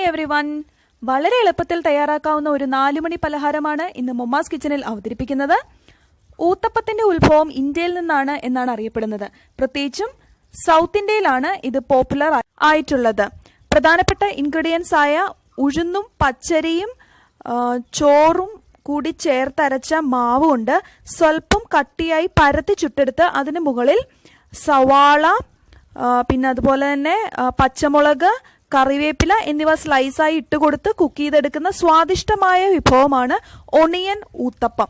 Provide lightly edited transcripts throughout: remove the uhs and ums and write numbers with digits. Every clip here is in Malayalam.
Hi everyone. വളരെ എളുപ്പത്തിൽ തയ്യാറാക്കാവുന്ന ഒരു 4 മണി പലഹാരമാണ് ഇന്ന് മൊമ്മാസ് കിച്ചണിൽ അവതരിപ്പിക്കുന്നത്. ഊത്തപ്പത്തിന്റെ ഉത്ഭവം ഇന്ത്യയിൽ നിന്നാണ് എന്നാണ് അറിയപ്പെടുന്നത്. പ്രത്യേകിച്ചും സൗത്ത് ഇന്ത്യയിലാണ് ഇത് പോപ്പുലർ ആയിട്ടുള്ളത്. പ്രധാനപ്പെട്ട ഇൻഗ്രീഡിയൻസ് ആയ ഉഴുന്നും പച്ചരിയും ചോറും കൂടി ചേർത്തരച്ച മാവ് കൊണ്ട് സ്വല്പം കട്ടിയായി പരത്തി ചുട്ടെടുത്ത് അതിന് മുകളിൽ സവാള, പിന്നെ അതുപോലെ തന്നെ പച്ചമുളക്, കറിവേപ്പില എന്നിവ സ്ലൈസായി ഇട്ടുകൊടുത്ത് കുക്ക് ചെയ്തെടുക്കുന്ന സ്വാദിഷ്ടമായ വിഭവമാണ് ഒണിയൻ ഊത്തപ്പം.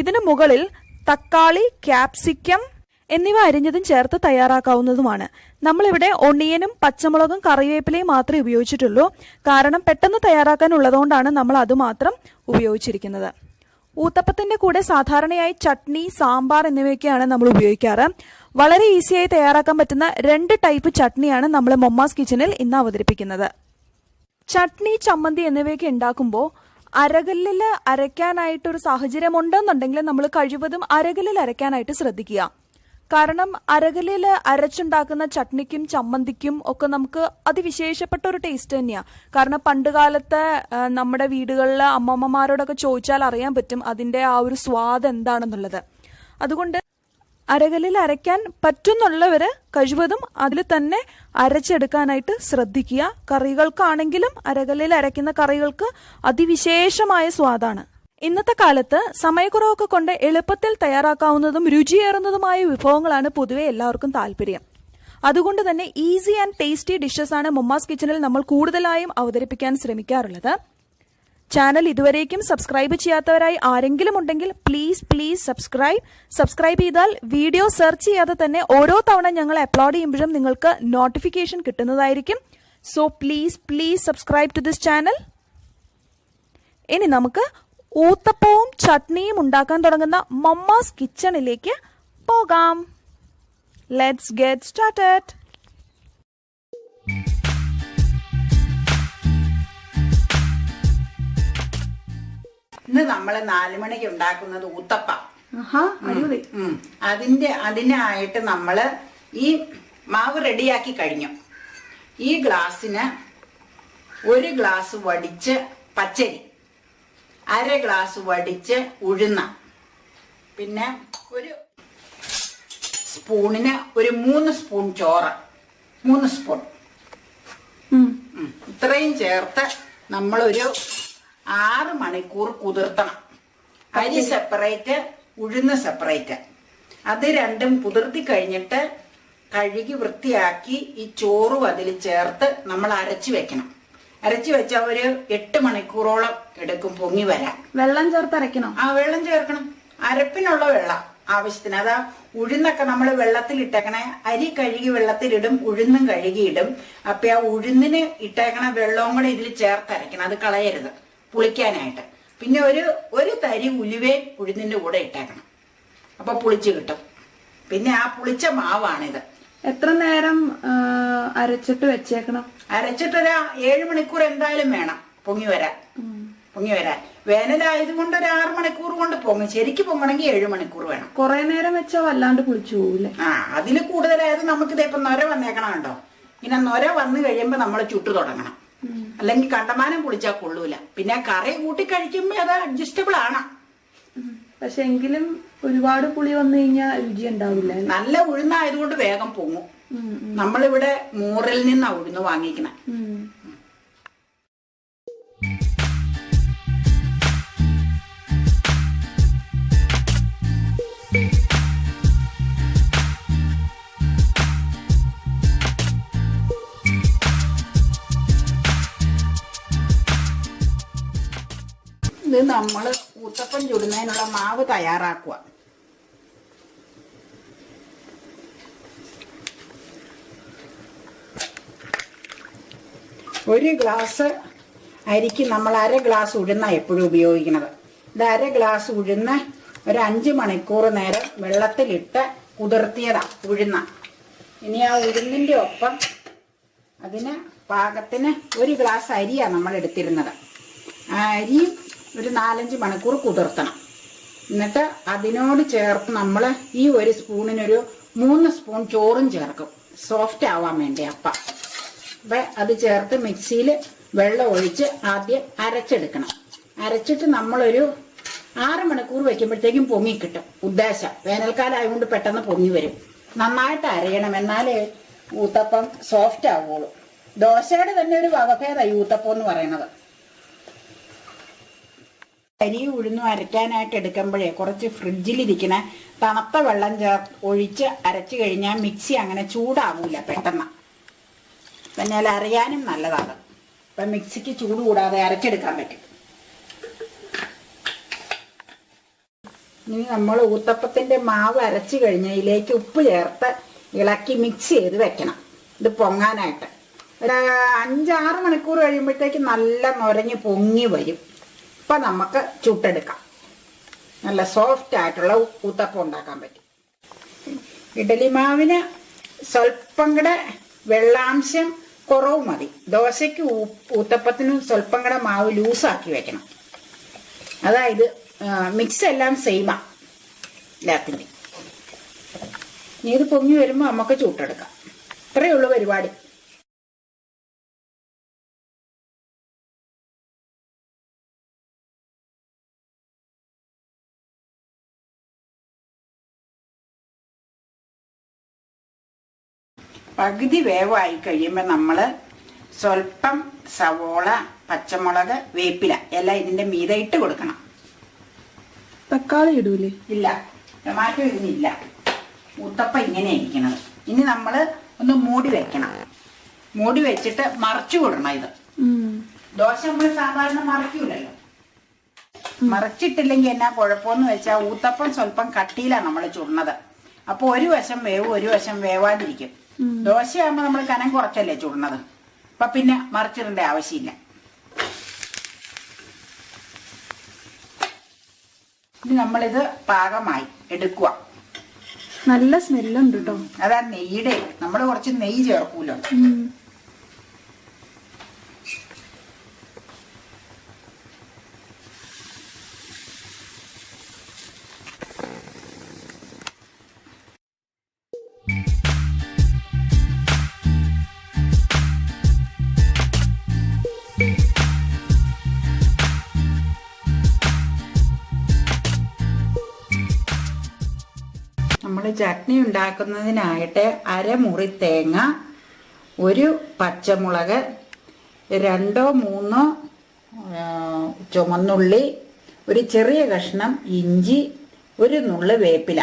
ഇതിനു മുകളിൽ തക്കാളി, ക്യാപ്സിക്കം എന്നിവ അരിഞ്ഞതും ചേർത്ത് തയ്യാറാക്കാവുന്നതുമാണ്. നമ്മളിവിടെ ഒണിയനും പച്ചമുളകും കറിവേപ്പിലയും മാത്രമേ ഉപയോഗിച്ചിട്ടുള്ളൂ. കാരണം പെട്ടെന്ന് തയ്യാറാക്കാനുള്ളതുകൊണ്ടാണ് നമ്മൾ അതുമാത്രം ഉപയോഗിച്ചിരിക്കുന്നത്. ഊത്തപ്പത്തിന്റെ കൂടെ സാധാരണയായി ചട്നി, സാമ്പാർ എന്നിവയൊക്കെയാണ് നമ്മൾ ഉപയോഗിക്കാറ്. വളരെ ഈസിയായി തയ്യാറാക്കാൻ പറ്റുന്ന 2 ടൈപ്പ് ചട്നിയാണ് നമ്മൾ മൊമ്മാസ് കിച്ചണിൽ ഇന്ന് അവതരിപ്പിക്കുന്നത്. ചട്നി, ചമ്മന്തി എന്നിവയൊക്കെ ഉണ്ടാക്കുമ്പോൾ അരകല്ലിൽ അരയ്ക്കാനായിട്ടൊരു സാഹചര്യം ഉണ്ടെന്നുണ്ടെങ്കിൽ നമ്മൾ കഴിവതും അരകല്ലിൽ അരയ്ക്കാനായിട്ട് ശ്രദ്ധിക്കുക. കാരണം അരകല്ലിൽ അരച്ചുണ്ടാക്കുന്ന ചട്നിക്കും ചമ്മന്തിക്കും ഒക്കെ നമുക്ക് അതിവിശേഷപ്പെട്ട ഒരു ടേസ്റ്റ് തന്നെയാണ്. കാരണം പണ്ട് കാലത്തെ നമ്മുടെ വീടുകളിൽ അമ്മമ്മമാരോടൊക്കെ ചോദിച്ചാൽ അറിയാൻ പറ്റും അതിന്റെ ആ ഒരു സ്വാദ് എന്താണെന്നുള്ളത്. അതുകൊണ്ട് അരകല്ലിൽ അരയ്ക്കാൻ പറ്റുന്നുള്ളവര് കഴിവതും അതിൽ തന്നെ അരച്ചെടുക്കാനായിട്ട് ശ്രദ്ധിക്കുക. കറികൾക്കാണെങ്കിലും അരകല്ലിൽ അരയ്ക്കുന്ന കറികൾക്ക് അതിവിശേഷമായ സ്വാദാണ്. ഇന്നത്തെ കാലത്ത് സമയക്കുറവൊക്കെ കൊണ്ട് എളുപ്പത്തിൽ തയ്യാറാക്കാവുന്നതും രുചിയേറുന്നതുമായ വിഭവങ്ങളാണ് പൊതുവെ എല്ലാവർക്കും താല്പര്യം. അതുകൊണ്ട് തന്നെ ഈസി ആൻഡ് ടേസ്റ്റി ഡിഷസ് ആണ് മൊമ്മാസ് കിച്ചണിൽ നമ്മൾ കൂടുതലായും അവതരിപ്പിക്കാൻ ശ്രമിക്കാറുള്ളത്. ചാനൽ ഇതുവരേക്കും സബ്സ്ക്രൈബ് ചെയ്യാത്തവരായി ആരെങ്കിലും ഉണ്ടെങ്കിൽ പ്ലീസ് സബ്സ്ക്രൈബ് ചെയ്താൽ വീഡിയോ സെർച്ച് ചെയ്യാതെ തന്നെ ഓരോ തവണ ഞങ്ങൾ അപ്ലോഡ് ചെയ്യുമ്പോഴും നിങ്ങൾക്ക് നോട്ടിഫിക്കേഷൻ കിട്ടുന്നതായിരിക്കും. So please subscribe to this channel. ഇനി നമുക്ക് ഊത്തപ്പവും ചട്നിയും ഉണ്ടാക്കാൻ തുടങ്ങുന്ന മൊമ്മാസ് കിച്ചണിലേക്ക് പോകാം. Let's get started. ഇന്ന് നമ്മള് 4 മണിക്ക് ഉണ്ടാക്കുന്നത് ഊത്തപ്പം. അതിനായിട്ട് നമ്മള് ഈ മാവ് റെഡിയാക്കി കഴിഞ്ഞു. ഈ ഗ്ലാസ്സിന് 1 ഗ്ലാസ് വടിച്ച് പച്ചരി, 1/2 ഗ്ലാസ് വടിച്ച് ഉഴുന്ന, പിന്നെ ഒരു സ്പൂണിന് 3 സ്പൂൺ ചോറ്, 3 സ്പൂൺ ഇത്രയും ചേർത്ത് നമ്മളൊരു 6 മണിക്കൂർ കുതിർത്തണം. അരി സെപ്പറേറ്റ്, ഉഴുന്ന് സെപ്പറേറ്റ്. അത് രണ്ടും കുതിർത്തി കഴിഞ്ഞിട്ട് കഴുകി വൃത്തിയാക്കി ഈ ചോറും അതിൽ ചേർത്ത് നമ്മൾ അരച്ചു വെക്കണം. അരച്ചു വെച്ചാൽ ഒരു 8 മണിക്കൂറോളം എടുക്കും പൊങ്ങി വരാൻ. വെള്ളം ചേർത്ത് അരക്കണം. വെള്ളം ചേർക്കണം. അരപ്പിനുള്ള വെള്ളം ആവശ്യത്തിന്. അതാ ഉഴുന്നൊക്കെ നമ്മൾ വെള്ളത്തിൽ ഇട്ടേക്കണേ. അരി കഴുകി വെള്ളത്തിലിടും, ഉഴുന്നും കഴുകിയിടും. അപ്പൊ ആ ഉഴുന്നിന് ഇട്ടേക്കണ വെള്ളവും കൂടെ ഇതിൽ ചേർത്തരക്കണം. അത് കളയരുത് പുളിക്കാനായിട്ട്. പിന്നെ ഒരു തരി ഉലുവയും ഉഴുന്നിന്റെ കൂടെ ഇട്ടേക്കണം. അപ്പൊ പുളിച്ച് കിട്ടും. പിന്നെ ആ പുളിച്ച മാവാണിത്. എത്ര നേരം അരച്ചിട്ട് വെച്ചേക്കണം? അരച്ചിട്ടൊരു 7 മണിക്കൂർ എന്തായാലും വേണം പൊങ്ങി വരാൻ. വേനലായതുകൊണ്ട് ഒരു 6 മണിക്കൂർ കൊണ്ട് പൊങ്ങും. ശരിക്കും പൊങ്ങണമെങ്കിൽ 7 മണിക്കൂർ വേണം. കുറെ നേരം വെച്ചാൽ വല്ലാണ്ട് പുളിച്ചു പോകൂലേ? അതിൽ കൂടുതലായത് നമുക്കിത് ഇപ്പൊ നൊര വന്നേക്കണം. കണ്ടോ, ഇങ്ങനെ നൊര വന്നു കഴിയുമ്പോ നമ്മൾ ചുട്ടു തുടങ്ങണം. അല്ലെങ്കിൽ കണ്ടമാനം പുളിച്ചാൽ കൊള്ളൂല. പിന്നെ കറി കൂട്ടി കഴിക്കുമ്പോ അത് അഡ്ജസ്റ്റബിൾ ആണ്. പക്ഷെ എങ്കിലും ഒരുപാട് പുളി വന്നു കഴിഞ്ഞാൽ രുചി ഉണ്ടാവില്ല. നല്ല ഉഴുന്നായതുകൊണ്ട് വേഗം പൊങ്ങും. നമ്മളിവിടെ മൂറിൽ നിന്നാ ഉഴുന്ന് വാങ്ങിക്കണേ. ഇത് നമ്മള് ഊത്തപ്പം ചുടുന്നതിനുള്ള മാവ് തയ്യാറാക്കുക. ഒരു ഗ്ലാസ് അരിക്ക് നമ്മൾ 1/2 ഗ്ലാസ് ഉഴുന്ന എപ്പോഴും ഉപയോഗിക്കുന്നത്. ഇത് 1/2 ഗ്ലാസ് ഉഴുന്ന് ഒരു 5 മണിക്കൂർ നേരം വെള്ളത്തിലിട്ട് കുതിർത്തിയതാ ഉഴുന്ന. ഇനി ആ ഉഴുന്നിന്റെ ഒപ്പം അതിന് പാകത്തിന് 1 ഗ്ലാസ് അരിയാണ് നമ്മൾ എടുത്തിരുന്നത്. ആ അരി ഒരു 4-5 മണിക്കൂർ കുതിർത്തണം. എന്നിട്ട് അതിനോട് ചേർത്ത് നമ്മൾ ഈ 1 സ്പൂണിനൊരു 3 സ്പൂൺ ചോറും ചേർക്കും, സോഫ്റ്റ് ആവാൻ വേണ്ടി. അപ്പം അത് ചേർത്ത് മിക്സിയിൽ വെള്ളം ഒഴിച്ച് ആദ്യം അരച്ചെടുക്കണം. അരച്ചിട്ട് നമ്മളൊരു 6 മണിക്കൂർ വെക്കുമ്പോഴത്തേക്കും പൊങ്ങി കിട്ടും. ഉദ്ദേശം വേനൽക്കാലം ആയതുകൊണ്ട് പെട്ടെന്ന് പൊങ്ങി വരും. നന്നായിട്ട് അരയണം, എന്നാലേ ഊത്തപ്പം സോഫ്റ്റ് ആവുള്ളൂ. ദോശയുടെ തന്നെ ഒരു വകഭേദമായി ഊത്തപ്പം എന്ന് പറയുന്നത്. അരി ഉഴുന്നും അരയ്ക്കാനായിട്ട് എടുക്കുമ്പോഴേ കുറച്ച് ഫ്രിഡ്ജിലിരിക്കണ തണുത്ത വെള്ളം ഒഴിച്ച് അരച്ചു കഴിഞ്ഞാൽ മിക്സി അങ്ങനെ ചൂടാവൂല പെട്ടെന്ന്. പിന്നെ അരയാനും നല്ലതാണ്. അപ്പം മിക്സിക്ക് ചൂട് കൂടാതെ അരച്ചെടുക്കാൻ പറ്റും. ഇനി നമ്മൾ ഊത്തപ്പത്തിന്റെ മാവ് അരച്ചു കഴിഞ്ഞ് ഇതിലേക്ക് ഉപ്പ് ചേർത്ത് ഇളക്കി മിക്സ് ചെയ്ത് വെക്കണം. ഇത് പൊങ്ങാനായിട്ട് ഒരു 5-6 മണിക്കൂർ കഴിയുമ്പോഴത്തേക്ക് നല്ല നുരഞ്ഞ് പൊങ്ങി വരും. അപ്പം നമുക്ക് ചുട്ടെടുക്കാം. നല്ല സോഫ്റ്റ് ആയിട്ടുള്ള ഊത്തപ്പം ഉണ്ടാക്കാൻ പറ്റും. ഇഡലി മാവിന് സ്വല്പം കൂടെ വെള്ളാംശം കുറവ് മതി. ദോശയ്ക്ക് ഊത്തപ്പത്തിനും സ്വല്പം കൂടെ മാവ് ലൂസാക്കി വെക്കണം. അതായത് മിക്സ് എല്ലാം സെയിമാ എല്ലാത്തിൻ്റെ. ഇനി ഇത് പൊങ്ങി വരുമ്പോൾ നമുക്ക് ചുട്ടെടുക്കാം. ഇത്രയേ ഉള്ളൂ പരിപാടി. പകുതി വേവായി കഴിയുമ്പോൾ നമ്മൾ സ്വല്പം സവോള, പച്ചമുളക്, വേപ്പില എല്ലാം ഇതിന്റെ മീതെ ഇട്ട് കൊടുക്കണം. തക്കാളി ഇടൂലേ? ഇല്ല, ടൊമാറ്റോ ഇടുന്നില്ല. ഊത്തപ്പം ഇങ്ങനെ ഇരിക്കണത്. ഇനി നമ്മൾ ഒന്ന് മൂടി വെക്കണം. മൂടി വെച്ചിട്ട് മറച്ചു വിടണം. ഇത് ദോശ നമ്മൾ സാധാരണ മറക്കൂലല്ലോ. മറച്ചിട്ടില്ലെങ്കിൽ എന്നാ കുഴപ്പമെന്ന് വെച്ചാൽ ഊത്തപ്പം സ്വല്പം കട്ടിയിലാണ് നമ്മൾ ചുടുന്നത്. അപ്പൊ ഒരു വശം വേവും ഒരു വശം വേവാതിരിക്കും. ദോശയാകുമ്പോൾ നമ്മൾ കനം കുറച്ചല്ലേ ചുടുന്നത്. അപ്പൊ പിന്നെ മറിച്ചിടേണ്ട ആവശ്യമില്ല. ഇനി നമ്മളിത് പാകമായി എടുക്കുക. നല്ല സ്മെല്ലുണ്ട് കേട്ടോ. അതാ നെയ്യുടെ, നമ്മൾ കുറച്ച് നെയ്യ് ചേർക്കൂലോ. നമ്മൾ ചട്നി ഉണ്ടാക്കുന്നതിനായിട്ട് അരമുറി തേങ്ങ, ഒരു പച്ചമുളക്, 2-3 ചുമന്നുള്ളി, ഒരു ചെറിയ കഷ്ണം ഇഞ്ചി, ഒരു നുള്ള് വേപ്പില,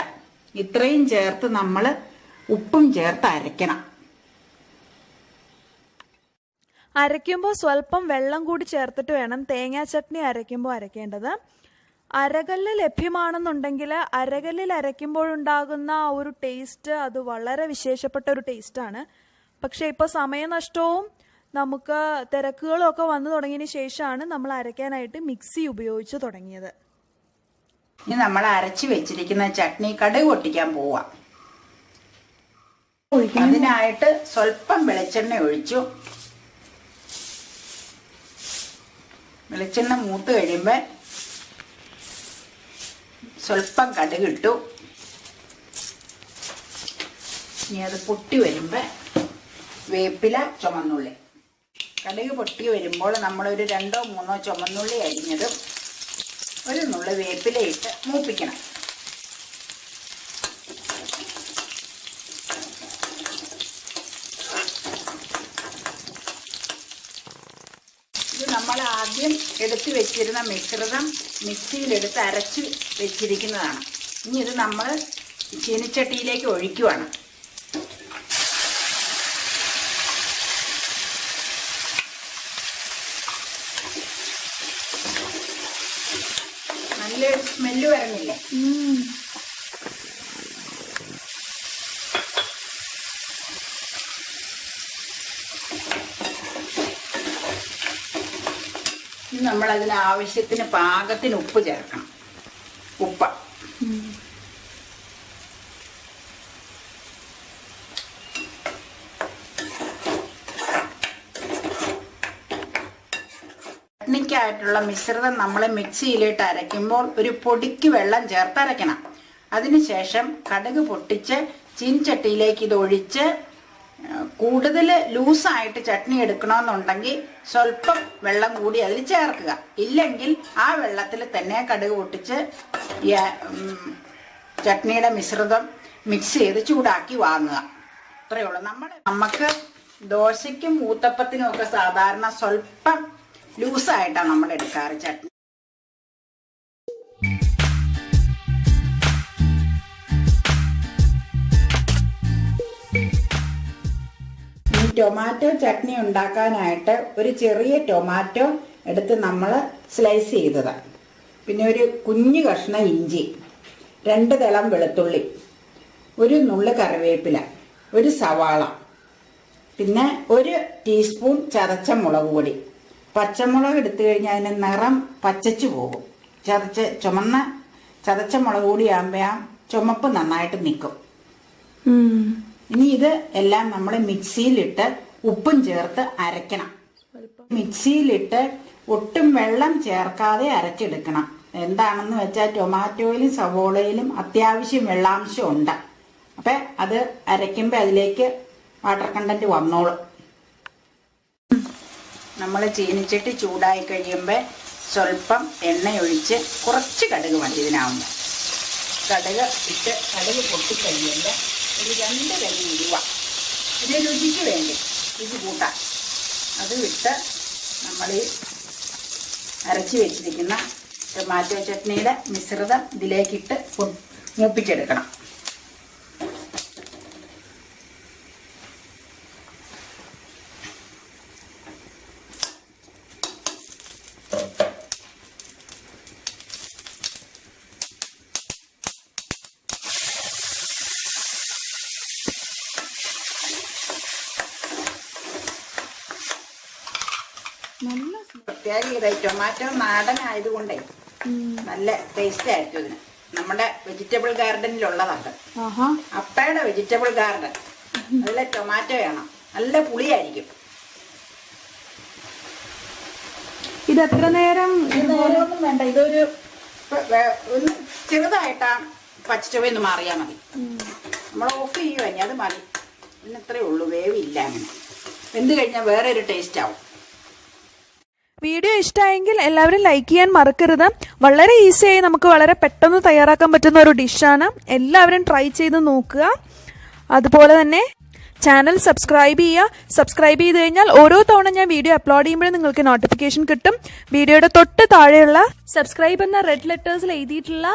ഇത്രയും ചേർത്ത് നമ്മൾ ഉപ്പും ചേർത്ത് അരയ്ക്കണം. അരയ്ക്കുമ്പോൾ സ്വല്പം വെള്ളം കൂടി ചേർത്തിട്ട് വേണം തേങ്ങാ ചട്നി അരയ്ക്കുമ്പോൾ അരയ്ക്കേണ്ടത്. അരകല്ല് ലഭ്യമാണെന്നുണ്ടെങ്കിൽ അരകല്ലിൽ അരയ്ക്കുമ്പോഴുണ്ടാകുന്ന ആ ഒരു ടേസ്റ്റ് അത് വളരെ വിശേഷപ്പെട്ട ഒരു ടേസ്റ്റാണ്. പക്ഷെ ഇപ്പോൾ സമയനഷ്ടവും നമുക്ക് തിരക്കുകളും ഒക്കെ വന്നു തുടങ്ങിയതിന് ശേഷമാണ് നമ്മൾ അരയ്ക്കാനായിട്ട് മിക്സി ഉപയോഗിച്ച് തുടങ്ങിയത്. ഇനി നമ്മൾ അരച്ചു വെച്ചിരിക്കുന്ന ചട്നി കടുക് പൊട്ടിക്കാൻ പോവാം. അതിനായിട്ട് സ്വല്പം വെളിച്ചെണ്ണ ഒഴിച്ചു. വെളിച്ചെണ്ണ മൂത്ത് കഴിയുമ്പോൾ സ്വല്പം കടുക് ഇട്ടു. ഇനി അത് പൊട്ടി വരുമ്പോൾ വേപ്പില, ചുമന്നുള്ളി. കടുക് പൊട്ടി വരുമ്പോൾ നമ്മളൊരു 2-3 ചുമന്നുള്ളി അരിഞ്ഞതും ഒരു നുള്ളി വേപ്പില ഇട്ട് മൂപ്പിക്കണം. ഇത് നമ്മൾ ആദ്യം എടുത്തു വെച്ചിരുന്ന മിശ്രിതം മിക്സിയിലെടുത്ത് അരച്ച് വെച്ചിരിക്കുന്നതാണ്. ഇനി ഇത് നമ്മൾ ചീനിച്ചട്ടിയിലേക്ക് ഒഴിക്കുവാണ്. നല്ലൊരു സ്മെല്ല് വരുന്നില്ലേ? നമ്മൾ അതിന് ആവശ്യത്തിന് പാകത്തിന് ഉപ്പ് ചേർക്കണം. ഉപ്പ് ചട്നിക്കായിട്ടുള്ള മിശ്രിതം നമ്മൾ മിക്സിയിലിട്ട് അരയ്ക്കുമ്പോൾ ഒരു പൊടിക്ക് വെള്ളം ചേർത്ത് അരയ്ക്കണം. അതിനുശേഷം കടുക് പൊട്ടിച്ച് ചീൻചട്ടിയിലേക്ക് ഇത് ഒഴിച്ച് കൂടുതൽ ലൂസായിട്ട് ചട്നി എടുക്കണമെന്നുണ്ടെങ്കിൽ സ്വല്പം വെള്ളം കൂടി അതിൽ ചേർക്കുക. ഇല്ലെങ്കിൽ ആ വെള്ളത്തിൽ തന്നെ കടുക് പൊട്ടിച്ച് ചട്നിയുടെ മിശ്രിതം മിക്സ് ചെയ്ത് ചൂടാക്കി വാങ്ങുക. അത്രയേ ഉള്ളൂ. നമുക്ക് ദോശയ്ക്കും ഊത്തപ്പത്തിനും ഒക്കെ സാധാരണ സ്വല്പം ലൂസായിട്ടാണ് നമ്മൾ എടുക്കാറ് ചട്നി. ടൊമാറ്റോ ചട്നി ഉണ്ടാക്കാനായിട്ട് ഒരു ചെറിയ ടൊമാറ്റോ എടുത്ത് നമ്മൾ സ്ലൈസ് ചെയ്തതാണ്. പിന്നെ ഒരു കുഞ്ഞു കഷ്ണം ഇഞ്ചി, 2 തളം വെളുത്തുള്ളി, ഒരു നുള്ള് കറിവേപ്പില, ഒരു സവാള, പിന്നെ 1 ടീസ്പൂൺ ചതച്ച മുളക് പൊടി. പച്ചമുളക് എടുത്തു കഴിഞ്ഞാൽ അതിന് നിറം പച്ചച്ചു പോകും. ചതച്ച മുളക് പൊടി ആകുമ്പോൾ ആ ചുമപ്പ് നന്നായിട്ട് നിൽക്കും. ഇനി ഇത് എല്ലാം നമ്മൾ മിക്സിയിലിട്ട് ഉപ്പും ചേർത്ത് അരയ്ക്കണം. മിക്സിയിലിട്ട് ഒട്ടും വെള്ളം ചേർക്കാതെ അരച്ചെടുക്കണം. എന്താണെന്ന് വെച്ചാൽ ടൊമാറ്റോയിലും സവോളയിലും അത്യാവശ്യം വെള്ളാംശം ഉണ്ട്. അപ്പം അത് അരയ്ക്കുമ്പോൾ അതിലേക്ക് വാട്ടർ കണ്ടന്റ് വന്നോളും. നമ്മൾ ചീനിച്ചട്ടി ചൂടായി കഴിയുമ്പോൾ സ്വല്പം എണ്ണ ഒഴിച്ച് കുറച്ച് കടുക് മതി. ഇതിനാവുമ്പോൾ കടുക് ഇട്ട് കടുക് പൊട്ടിക്കഴിയുമ്പോൾ ഒരു 2 കൈ ഉലുവ, ഇത് രുചിക്ക് വേണ്ടി രുചി കൂട്ടാൻ, അത് വിട്ട് നമ്മൾ ഈ അരച്ച് വെച്ചിരിക്കുന്ന ടൊമാറ്റോ ചട്നിയുടെ മിശ്രിതം ഇതിലേക്കിട്ട് മൂപ്പിച്ചെടുക്കണം. പ്രത്യേക ടൊമാറ്റോ നാടൻ ആയതുകൊണ്ടേ നല്ല ടേസ്റ്റ് ആയിരിക്കും ഇതിന്. നമ്മുടെ വെജിറ്റബിൾ ഗാർഡനിലുള്ളതാണ്, അപ്പയുടെ വെജിറ്റബിൾ ഗാർഡൻ. അതിലെ ടൊമാറ്റോ വേണം, നല്ല പുളിയായിരിക്കും. ഇത് എത്ര നേരം? നേരമൊന്നും വേണ്ട. ഇതൊരു ഒന്ന് ചെറുതായിട്ടാ പച്ചച്ചൊവ്വൊന്ന് മാറിയാൽ മതി. നമ്മൾ ഓഫ് ചെയ്യുക, അത് മതി. പിന്നെ ഇത്രയേ ഉള്ളൂ, വേവില്ല. അങ്ങനെ വെന്ത് കഴിഞ്ഞാൽ വേറെ ഒരു ടേസ്റ്റ് ആവും. വീഡിയോ ഇഷ്ടമായെങ്കിൽ എല്ലാവരും ലൈക്ക് ചെയ്യാൻ മറക്കരുത്. വളരെ ഈസിയായി നമുക്ക് വളരെ പെട്ടെന്ന് തയ്യാറാക്കാൻ പറ്റുന്ന ഒരു ഡിഷാണ്. എല്ലാവരും ട്രൈ ചെയ്ത് നോക്കുക. അതുപോലെ തന്നെ ചാനൽ സബ്സ്ക്രൈബ് ചെയ്യുക. സബ്സ്ക്രൈബ് ചെയ്ത് കഴിഞ്ഞാൽ ഓരോ തവണ ഞാൻ വീഡിയോ അപ്ലോഡ് ചെയ്യുമ്പോഴും നിങ്ങൾക്ക് നോട്ടിഫിക്കേഷൻ കിട്ടും. വീഡിയോയുടെ തൊട്ട് താഴെയുള്ള സബ്സ്ക്രൈബ് എന്ന റെഡ് ലെറ്റേഴ്സിൽ എഴുതിയിട്ടുള്ള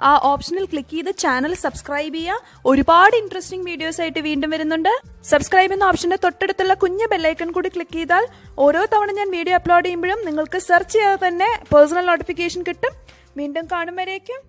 ആ ഓപ്ഷനിൽ ക്ലിക്ക് ചെയ്ത് ചാനൽ സബ്സ്ക്രൈബ് ചെയ്യുക. ഒരുപാട് ഇൻട്രസ്റ്റിംഗ് വീഡിയോസ് ആയിട്ട് വീണ്ടും വരുന്നുണ്ട്. സബ്സ്ക്രൈബ് എന്ന ഓപ്ഷന്റെ തൊട്ടടുത്തുള്ള കുഞ്ഞ് ബെല്ലൈക്കൺ കൂടി ക്ലിക്ക് ചെയ്താൽ ഓരോ തവണ ഞാൻ വീഡിയോ അപ്ലോഡ് ചെയ്യുമ്പോഴും നിങ്ങൾക്ക് സെർച്ച് ചെയ്യാതെ തന്നെ പേഴ്സണൽ നോട്ടിഫിക്കേഷൻ കിട്ടും. വീണ്ടും കാണും വരേക്കും.